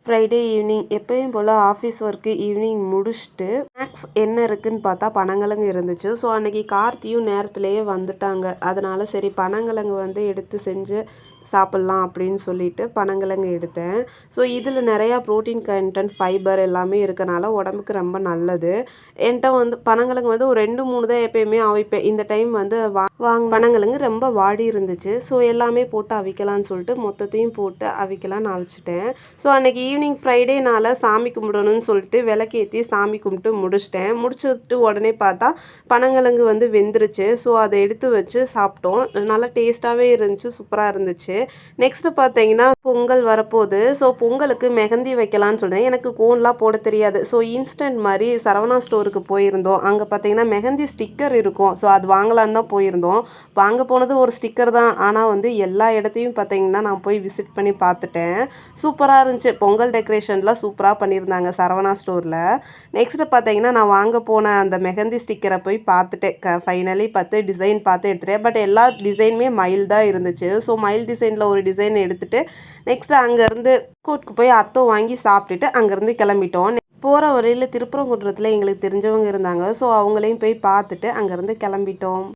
Friday evening எப்பயும் போல் office work evening முடிச்சுட்டு snacks என்ன இருக்குன்னு பார்த்தா பனங்கிழங்கு இருந்துச்சு. ஸோ அன்றைக்கி கார்த்தியும் நேரத்துலேயே வந்துட்டாங்க. அதனால் சரி பனங்கிழங்கு வந்து எடுத்து செஞ்சு சாப்பிட்லாம் அப்படின்னு சொல்லிட்டு பனங்கிழங்கு எடுத்தேன். ஸோ இதில் நிறையா ப்ரோட்டீன் கண்டென்ட், ஃபைபர் எல்லாமே இருக்கனால உடம்புக்கு ரொம்ப நல்லது. என்கிட்ட வந்து பனங்கிழங்கு வந்து ஒரு 2, 3 தான் எப்பயுமே அவிப்பேன். இந்த டைம் வந்து பனங்கிழங்கு ரொம்ப வாடி இருந்துச்சு. ஸோ எல்லாமே போட்டு அவிக்கலான்னு சொல்லிட்டு மொத்தத்தையும் போட்டு அவிக்கலான்னு அவிச்சிட்டேன். ஸோ அன்றைக்கி ஈவினிங் ஃப்ரைடேனால சாமி கும்பிடணும்னு சொல்லிட்டு விளக்கேற்றி சாமி கும்பிட்டு முடிச்சிட்டேன். முடிச்சுட்டு உடனே பார்த்தா பனங்கிழங்கு வந்து வெந்துருச்சு. ஸோ அதை எடுத்து வச்சு சாப்பிட்டோம். நல்லா டேஸ்ட்டாகவே இருந்துச்சு, சூப்பராக இருந்துச்சு. நெக்ஸ்ட்டு பார்த்தீங்கன்னா பொங்கல் வரப்போகுது. ஸோ பொங்கலுக்கு மெஹந்தி வைக்கலான்னு சொன்னேன். எனக்கு கோன்லாம் போட தெரியாது. ஸோ இன்ஸ்டன்ட் மாதிரி சரவணா ஸ்டோருக்கு போயிருந்தோம். அங்கே பார்த்தீங்கன்னா மெஹந்தி ஸ்டிக்கர் இருக்கும். ஸோ அது வாங்கலான்னு தான் போயிருந்தோம். வாங்க போனது ஒரு ஸ்டிக்கர் தான். ஆனால் வந்து எல்லா இடத்தையும் பார்த்தீங்கன்னா நான் போய் விசிட் பண்ணி பார்த்துட்டேன். சூப்பராக இருந்துச்சு. பொங்கல் டெக்கரேஷன்லாம் சூப்பராக பண்ணியிருந்தாங்க சரவணா ஸ்டோரில். நெக்ஸ்ட்டு பார்த்தீங்கன்னா நான் வாங்க போன அந்த மெஹந்தி ஸ்டிக்கரை போய் பார்த்துட்டேன். ஃபைனலி பார்த்து டிசைன் பார்த்து எடுத்துட்டேன். பட் எல்லா டிசைனுமே மயில் தான் இருந்துச்சு. ஸோ மயில் டிசைனில் ஒரு டிசைன் எடுத்துகிட்டு நெக்ஸ்ட்டு அங்கேருந்து கூட்டுக்கு போய் அத்தம் வாங்கி சாப்பிட்டுட்டு அங்கேருந்து கிளம்பிட்டோம். போகிற வழியில் திருப்பரங்குன்றத்தில் எங்களுக்கு தெரிஞ்சவங்க இருந்தாங்க. ஸோ அவங்களையும் போய் பார்த்துட்டு அங்கேருந்து கிளம்பிட்டோம்.